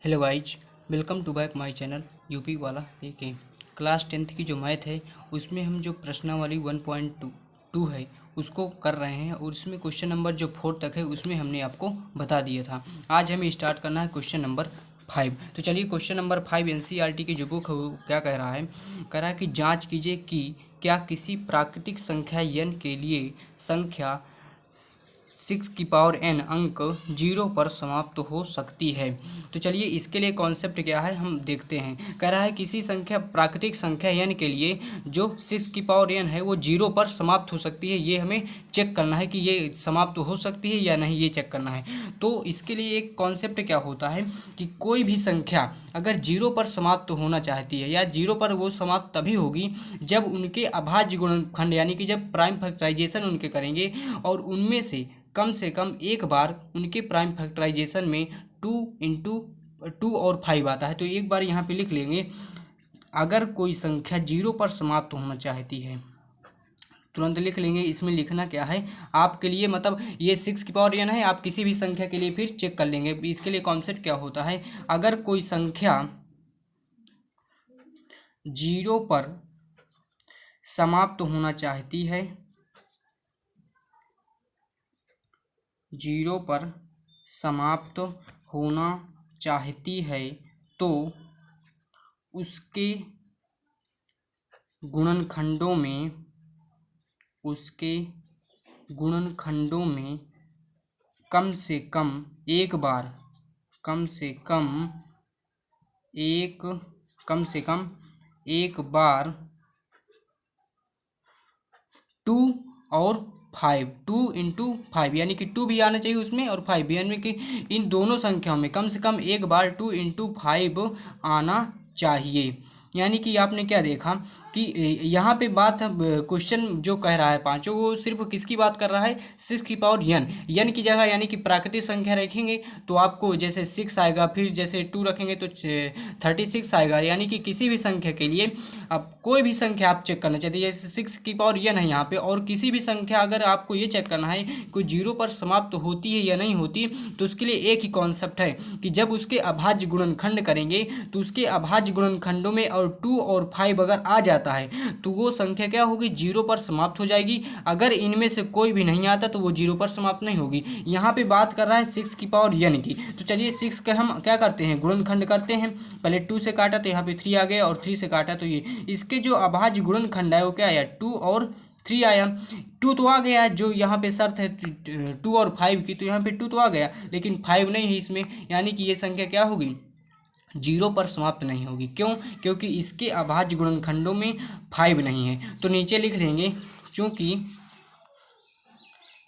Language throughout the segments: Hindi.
Hello guys, welcome to back my channel UP वाला के क्लास 10th की जो मैथ है उसमें हम जो प्रश्नावली 1.2 है उसको कर रहे हैं और उसमें क्वेश्चन नंबर जो 4 तक है उसमें हमने आपको बता दिया था। आज हमें स्टार्ट करना है क्वेश्चन नंबर 5। तो चलिए क्वेश्चन नंबर 5 एनसीईआरटी की जो बुक है वो क्या कह रहा है। कह रहा है कि जाँच कीजिए कि क्या किसी प्राकृतिक संख्या n के लिए संख्या 6 की पावर n अंक 0 पर समाप्त हो सकती है। तो चलिए इसके लिए कॉन्सेप्ट क्या है हम देखते हैं। कह रहा है किसी संख्या प्राकृतिक संख्या n के लिए जो 6 की पावर n है वो 0 पर समाप्त हो सकती है। ये हमें चेक करना है कि ये समाप्त हो सकती है या नहीं, ये चेक करना है। तो इसके लिए एक कॉन्सेप्ट क्या होता है कि कोई भी संख्या अगर 0 पर समाप्त होना चाहती है या 0 पर वो समाप्त तभी होगी जब उनके अभाज्य गुणनखंड यानी कि जब प्राइम फैक्टराइजेशन उनके करेंगे और उनमें से कम एक बार उनके प्राइम फैक्टराइजेशन में 2 और 5 आता है। तो एक बार यहाँ पे लिख लेंगे, अगर कोई संख्या 0 पर समाप्त होना चाहती है, तुरंत लिख लेंगे। इसमें लिखना क्या है आपके लिए, मतलब ये 6 की पावर n है, आप किसी भी संख्या के लिए फिर चेक कर लेंगे। इसके लिए कॉन्सेप्ट क्या होता है, अगर कोई संख्या 0 पर समाप्त होना चाहती है, 0 पर समाप्त होना चाहती है तो उसके गुणनखंडों में कम से कम एक बार टू और 5, 2 × 5 यानी कि 2 भी आना चाहिए उसमें और 5 भी, यानी कि इन दोनों संख्याओं में कम से कम एक बार 2 × 5 आना चाहिए। यानी कि आपने क्या देखा कि यहाँ पे बात क्वेश्चन जो कह रहा है पांचों, वो सिर्फ किसकी बात कर रहा है, 6 की पावर n की जगह यानी कि प्राकृतिक संख्या रखेंगे तो आपको जैसे 6 आएगा, फिर जैसे 2 रखेंगे तो 36 आएगा। यानी कि किसी भी संख्या के लिए अब कोई भी संख्या आप चेक करना चाहते हैं, जैसे 6 की पावर n है यहाँ पे, और किसी भी संख्या अगर आपको ये चेक करना है कोई 0 पर समाप्त होती है या नहीं होती, तो उसके लिए एक ही कॉन्सेप्ट है कि जब उसके अभाज्य गुणनखंड करेंगे तो उसके अभाज्य गुणनखंडों में और 2 और 5 अगर आ जाता है तो वो संख्या क्या होगी, 0 पर समाप्त हो जाएगी। अगर इनमें से कोई भी नहीं आता तो वो 0 पर समाप्त नहीं होगी। यहाँ पे बात कर रहा है 6 की पावर n की। तो चलिए 6 का हम क्या करते हैं, गुणनखंड करते हैं। पहले 2 से काटा तो यहाँ पे 3 आ गया, और 3 से काटा तो ये, इसके जो अभाज्य गुणनखंड है वो क्या आया, 2 और 3 आया। 2 तो आ गया, जो यहाँ पे शर्त है 2 और 5 की, तो यहाँ पे 2 तो आ गया, लेकिन 5 नहीं है इसमें। यानी कि ये संख्या क्या होगी, 0 पर समाप्त नहीं होगी। क्यों? क्योंकि इसके अभाज्य गुणनखंडों में 5 नहीं है। तो नीचे लिख लेंगे, चूँकि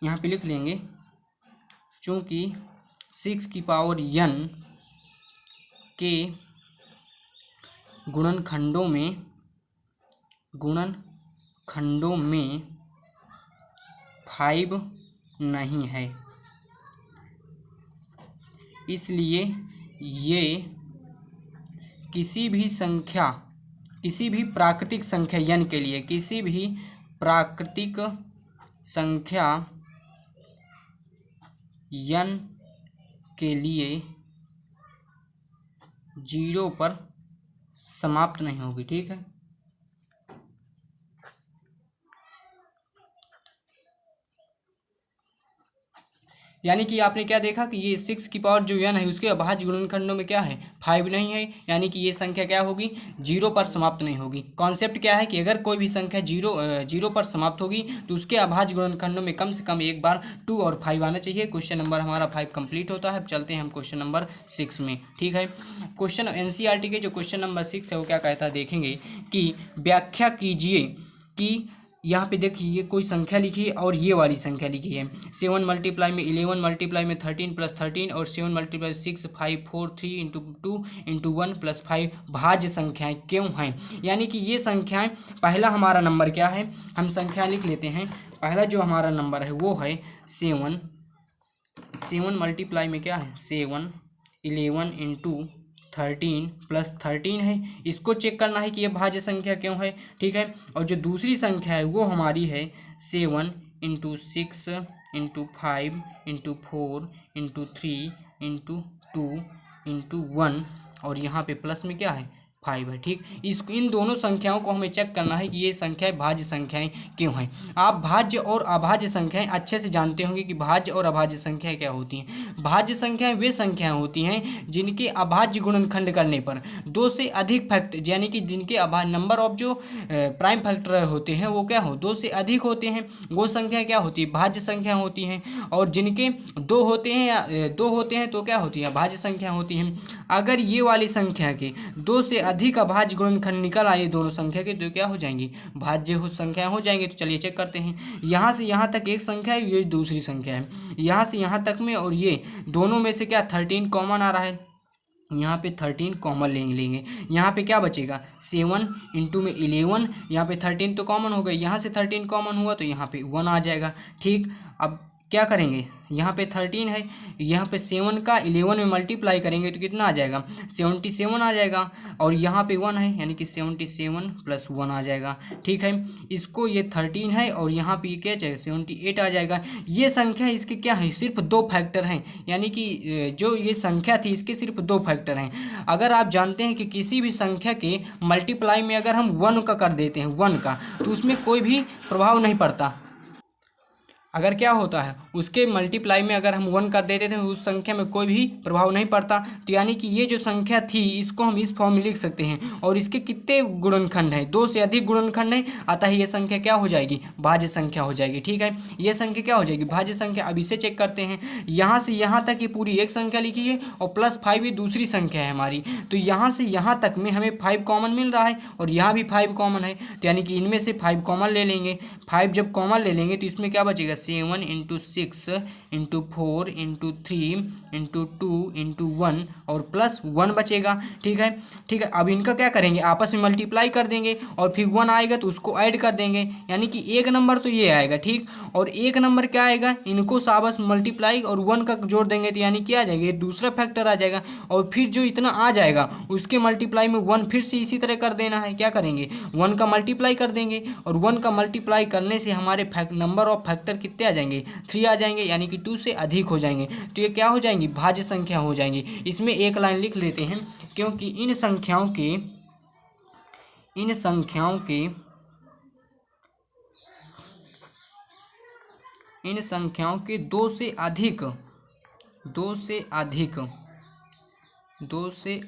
यहाँ पे लिख लेंगे, चूँकि 6 की पावर n के गुणनखंडों में 5 नहीं है, इसलिए ये किसी भी प्राकृतिक संख्या n के लिए, किसी भी प्राकृतिक संख्या n के लिए 0 पर समाप्त नहीं होगी। ठीक है, यानी कि आपने क्या देखा कि ये 6 की पावर जो n है उसके अभाज्य गुणनखंडों में क्या है, 5 नहीं है। यानी कि ये संख्या क्या होगी, 0 पर समाप्त नहीं होगी। कॉन्सेप्ट क्या है कि अगर कोई भी संख्या 0 पर समाप्त होगी तो उसके अभाज्य गुणनखंडों में कम से कम एक बार 2 और 5 आना चाहिए। क्वेश्चन नंबर हमारा 5 कंप्लीट होता है। अब चलते हैं हम क्वेश्चन नंबर 6 में। ठीक है, क्वेश्चन एनसीईआरटी के जो क्वेश्चन नंबर 6 है वो क्या कहता है, देखेंगे कि व्याख्या कीजिए कि यहाँ पे देखिए ये कोई संख्या लिखी है और ये वाली संख्या लिखी है, 7 मल्टीप्लाई में 11 मल्टीप्लाई में 13 + 13 और 7 मल्टीप्लाई 6 5 4 3 × 2 × 1 + 5 भाज्य संख्याएं क्यों हैं। यानी कि ये संख्याएं, पहला हमारा नंबर क्या है, हम संख्या लिख लेते हैं। पहला जो हमारा नंबर है वो है 7 मल्टीप्लाई में क्या है, 7 11 × 13 + 13 है। इसको चेक करना है कि ये भाज्य संख्या क्यों है। ठीक है, और जो दूसरी संख्या है वो हमारी है 7 × 6 × 5 × 4 × 3 × 2 इंटू 1 और यहाँ पे प्लस में क्या है 5 है। ठीक, इन दोनों संख्याओं को हमें चेक करना है कि ये संख्याएं भाज्य संख्याएं क्यों हैं। आप भाज्य और अभाज्य संख्याएं अच्छे से जानते होंगे कि भाज्य और अभाज्य संख्याएं क्या होती हैं। भाज्य संख्याएं वे संख्याएं होती हैं जिनके अभाज्य गुणनखंड करने पर दो से अधिक फैक्टर यानी कि जिनके नंबर ऑफ जो प्राइम फैक्टर होते हैं वो क्या हो 2 से अधिक होते हैं, वो संख्या क्या होती है भाज्य संख्या होती हैं। और जिनके 2 होते हैं या 2 होते हैं तो क्या होती है भाज्य संख्या होती हैं। अगर ये वाली संख्या के 2 से अधिक अभाज्य गुणनखंड निकल आए दोनों संख्या के तो क्या हो जाएंगी भाज्य संख्या हो जाएंगे। तो चलिए चेक करते हैं। यहाँ से यहाँ तक एक संख्या है, ये दूसरी संख्या है, यहाँ से यहाँ तक में और ये दोनों में से क्या 13 कॉमन आ रहा है, यहाँ पे 13 कॉमन लेंगे। यहाँ पे क्या बचेगा 7 इंटू में 11, यहाँ पे 13 तो कॉमन हो गई, यहाँ से 13 कॉमन हुआ तो यहाँ पे 1 आ जाएगा। ठीक, अब क्या करेंगे यहाँ पे 13 है, यहाँ पे 7 का 11 में मल्टीप्लाई करेंगे तो कितना आ जाएगा 77 आ जाएगा। और यहाँ पे 1 है यानी कि 77 प्लस 1 आ जाएगा। ठीक है, इसको ये 13 है और यहाँ पे क्या चाहिए 78 आ जाएगा। ये संख्या इसके क्या है सिर्फ 2 फैक्टर हैं, यानी कि जो ये संख्या थी इसके सिर्फ 2 फैक्टर हैं। अगर आप जानते हैं कि किसी भी संख्या के मल्टीप्लाई में अगर हम 1 का कर देते हैं 1 का तो उसमें कोई भी प्रभाव नहीं पड़ता। अगर क्या होता है उसके मल्टीप्लाई में अगर हम 1 कर देते थे उस संख्या में कोई भी प्रभाव नहीं पड़ता। तो यानी कि ये जो संख्या थी इसको हम इस फॉर्म में लिख सकते हैं। और इसके कितने गुणनखंड हैं 2 से अधिक गुणनखंड हैं, अतः ये संख्या क्या हो जाएगी भाज्य संख्या हो जाएगी। ठीक है, ये संख्या क्या हो जाएगी भाज्य संख्या। अब इसे चेक करते हैं, यहाँ से यहाँ तक ये पूरी एक संख्या लिखी है और प्लस 5 ये दूसरी संख्या है हमारी। तो यहाँ से यहाँ तक में हमें 5 कॉमन मिल रहा है और यहाँ भी 5 कॉमन है, तो यानी कि इनमें से 5 कॉमन ले लेंगे। 5 जब कॉमन ले लेंगे तो इसमें क्या बचेगा 7 into 6 into 4 into 3 into 2 into 1 और प्लस 1 बचेगा। ठीक है, ठीक है, अब इनका क्या करेंगे आपस में मल्टीप्लाई कर देंगे और फिर 1 आएगा तो उसको ऐड कर देंगे, यानी कि एक नंबर तो ये आएगा। ठीक, और एक नंबर क्या आएगा इनको आपस में मल्टीप्लाई और 1 का जोड़ देंगे तो यानी क्या आ जाएगा ये दूसरा फैक्टर आ जाएगा। और फिर जो इतना आ जाएगा उसके मल्टीप्लाई में 1 फिर से इसी तरह कर देना है। क्या करेंगे 1 का मल्टीप्लाई कर देंगे और 1 का मल्टीप्लाई करने से हमारे नंबर ऑफ फैक्टर कितने आ जाएंगे 3 आ जाएंगे, यानी कि 2 से अधिक हो जाएंगे। तो ये क्या हो जाएंगी भाज्य संख्या हो जाएंगी। इसमें एक लाइन लिख लेते हैं क्योंकि इन संख्याओं के 2 से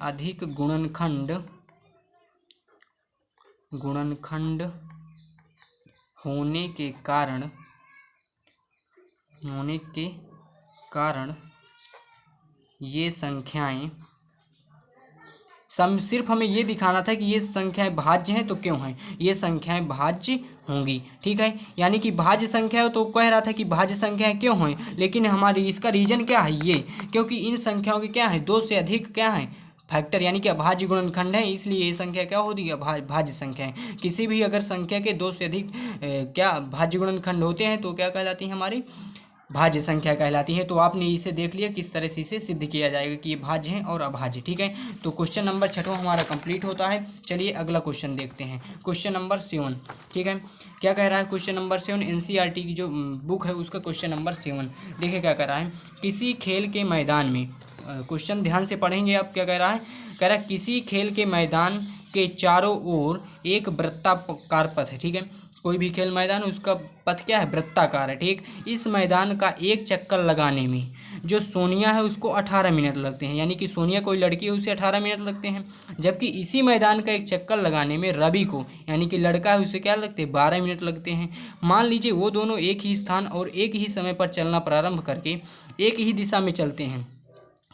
अधिक गुणनखंड होने के कारण ये संख्याएं सिर्फ हमें ये दिखाना था कि ये संख्याएं भाज्य हैं तो क्यों हैं ये संख्याएं भाज्य होंगी। ठीक है, यानी कि भाज्य संख्या हो तो कह रहा था कि भाज्य संख्याएं क्यों हैं, लेकिन हमारी इसका रीजन क्या है ये क्योंकि इन संख्याओं के क्या है 2 से अधिक क्या है फैक्टर यानी कि अभाज्य गुणनखंड है, इसलिए ये संख्या क्या होती है भाज्य संख्या है। किसी भी अगर संख्या के 2 से अधिक क्या भाज्य गुणनखंड होते हैं तो क्या कहलाती है हमारी भाज्य संख्या कहलाती है। तो आपने इसे देख लिया किस तरह से इसे सिद्ध किया जाएगा कि ये भाज्य हैं और अभाज्य। ठीक है, तो क्वेश्चन नंबर 6 हमारा कंप्लीट होता है। चलिए अगला क्वेश्चन देखते हैं, क्वेश्चन नंबर 7। ठीक है, क्या कह रहा है क्वेश्चन नंबर 7 एनसीईआरटी की जो बुक है उसका क्वेश्चन नंबर 7 देखिए क्या कह रहा है। किसी खेल के मैदान में क्वेश्चन ध्यान से पढ़ेंगे आप। क्या कह रहा है किसी खेल के मैदान के चारों ओर एक वृत्ताकार पथ है। ठीक है, कोई भी खेल मैदान उसका पथ क्या है वृत्ताकार है। ठीक, इस मैदान का एक चक्कर लगाने में जो सोनिया है उसको 18 मिनट लगते हैं, यानी कि सोनिया कोई लड़की है उसे 18 मिनट लगते हैं। जबकि इसी मैदान का एक चक्कर लगाने में रवि को यानी कि लड़का है उसे क्या लगते हैं 12 मिनट लगते हैं। मान लीजिए वो दोनों एक ही स्थान और एक ही समय पर चलना प्रारंभ करके एक ही दिशा में चलते हैं,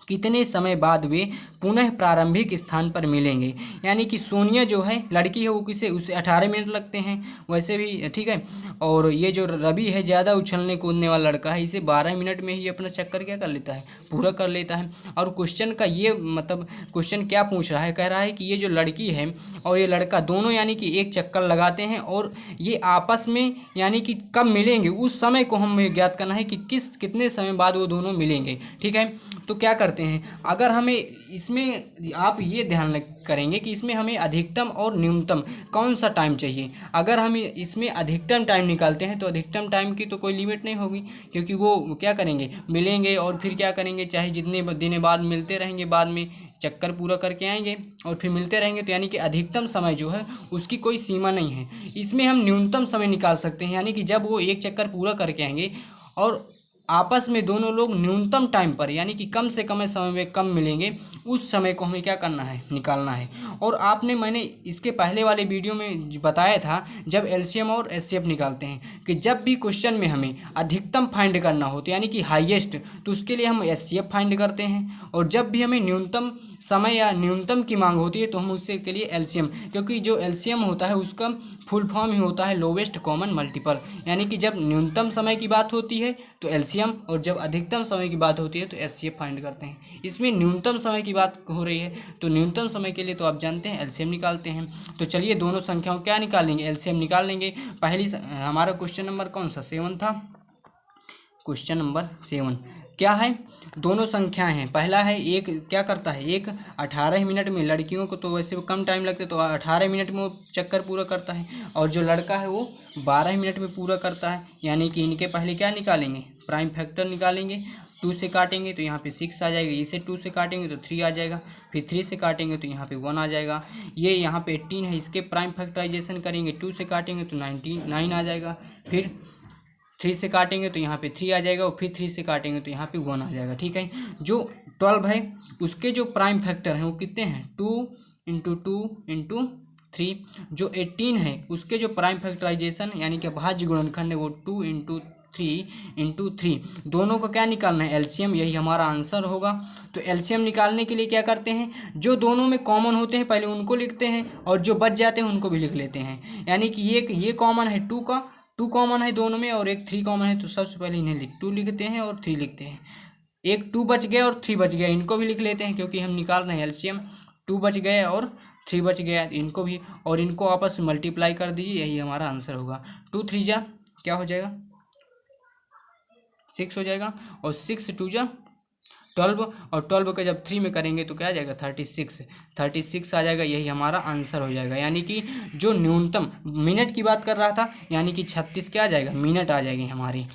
कितने समय बाद वे पुनः प्रारंभिक स्थान पर मिलेंगे। यानी कि सोनिया जो है लड़की है वो उसे 18 मिनट लगते हैं वैसे भी। ठीक है, और ये जो रवि है ज़्यादा उछलने कूदने वाला लड़का है इसे 12 मिनट में ही अपना चक्कर क्या कर लेता है पूरा कर लेता है। और क्वेश्चन का ये मतलब क्वेश्चन क्या पूछ रहा है, कह रहा है कि ये जो लड़की है और ये लड़का दोनों यानी कि एक चक्कर लगाते हैं और ये आपस में यानी कि कब मिलेंगे उस समय को हमें ज्ञात करना है कि कितने समय बाद वो दोनों मिलेंगे। ठीक है, तो क्या करते करते हैं, अगर हमें इसमें आप ये ध्यान करेंगे कि इसमें हमें अधिकतम और न्यूनतम कौन सा टाइम चाहिए। अगर हम इसमें अधिकतम टाइम निकालते हैं तो अधिकतम टाइम की तो कोई लिमिट नहीं होगी, क्योंकि वो क्या करेंगे, मिलेंगे और फिर क्या करेंगे, चाहे जितने दिन बाद मिलते रहेंगे, बाद में चक्कर पूरा करके आएंगे और फिर मिलते रहेंगे। तो यानी कि अधिकतम समय जो है उसकी कोई सीमा नहीं है। इसमें हम न्यूनतम समय निकाल सकते हैं, यानी कि जब वो एक चक्कर पूरा करके आएंगे और आपस में दोनों लोग न्यूनतम टाइम पर, यानी कि कम से कम समय में कम मिलेंगे, उस समय को हमें क्या करना है, निकालना है। और मैंने इसके पहले वाले वीडियो में बताया था, जब एलसीएम और एचसीएफ निकालते हैं, कि जब भी क्वेश्चन में हमें अधिकतम फाइंड करना हो तो यानी कि हाईएस्ट, तो उसके लिए हम एचसीएफ फाइंड करते हैं। और जब भी हमें न्यूनतम समय या न्यूनतम की मांग होती है तो हम उससे के लिए एलसीएम, क्योंकि जो एलसीएम होता है उसका फुल फॉर्म ही होता है लोवेस्ट कॉमन मल्टीपल, यानी कि जब न्यूनतम समय की बात होती है तो एलसीएम और जब अधिकतम समय की बात होती है तो एचसीएफ फाइंड करते हैं। इसमें न्यूनतम समय की बात हो रही है तो न्यूनतम समय के लिए तो आप जानते हैं एलसीएम निकालते हैं। तो चलिए दोनों संख्याओं क्या निकालेंगे, एलसीएम निकाल लेंगे। पहली हमारा क्वेश्चन नंबर कौन सा, 7 था। क्वेश्चन नंबर 7 क्या है, दोनों संख्याएं हैं। पहला है एक क्या करता है, एक 18 मिनट में, लड़कियों को तो वैसे वो कम टाइम लगता है तो 18 मिनट में वो चक्कर पूरा करता है, और जो लड़का है वो 12 मिनट में पूरा करता है। यानी कि इनके पहले क्या निकालेंगे, प्राइम फैक्टर निकालेंगे। 2 से काटेंगे तो यहाँ पे 6 आ जाएगा, इसे 2 से काटेंगे तो 3 आ जाएगा, फिर 3 से काटेंगे तो यहाँ पे 1 आ जाएगा। ये यहाँ पे 18 है, इसके प्राइम फैक्टराइजेशन करेंगे, 2 से काटेंगे तो 9 आ जाएगा, फिर 3 से काटेंगे तो यहाँ पे 3 आ जाएगा, और फिर 3 से काटेंगे तो यहाँ पे 1 आ जाएगा। ठीक है, जो 12 है उसके जो प्राइम फैक्टर हैं वो कितने हैं, 2 इंटू 2 इंटू 3। जो 18 है उसके जो प्राइम फैक्टराइजेशन यानी कि भाज्य गुणनखंड है वो 2 इंटू 3 इंटू 3। दोनों को क्या निकालना है, एलसीएम, यही हमारा आंसर होगा। तो एलसीएम निकालने के लिए क्या करते हैं, जो दोनों में कॉमन होते हैं पहले उनको लिखते हैं, और जो बच जाते हैं उनको भी लिख लेते हैं। यानी कि ये कॉमन है 2 का, 2 कॉमन है दोनों में, और एक 3 कॉमन है, तो सबसे पहले इन्हें 2 लिखते हैं और 3 लिखते हैं। एक 2 बच गया और 3 बच गया, इनको भी लिख लेते हैं क्योंकि हम निकाल रहे हैं एलसीएम। 2 बच गए और 3 बच गया, इनको भी, और इनको आपस में मल्टीप्लाई कर दीजिए, यही हमारा आंसर होगा। 2 3 जा क्या हो जाएगा, 6 हो जाएगा, और 6 2 जा 12, और 12 का जब 3 में करेंगे तो क्या आ जाएगा, 36 आ जाएगा, यही हमारा आंसर हो जाएगा। यानी कि जो न्यूनतम मिनट की बात कर रहा था, यानी कि 36 क्या आ जाएगा, मिनट आ जाएगी हमारी।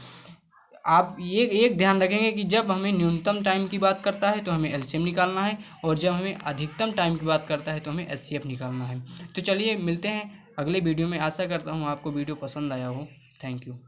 आप ये एक ध्यान रखेंगे कि जब हमें न्यूनतम टाइम की बात करता है तो हमें एलसीएम निकालना है, और जब हमें अधिकतम टाइम की बात करता है तो हमें एचसीएफ निकालना है। तो चलिए मिलते हैं अगले वीडियो में। आशा करता हूँ आपको वीडियो पसंद आया हो। Thank you.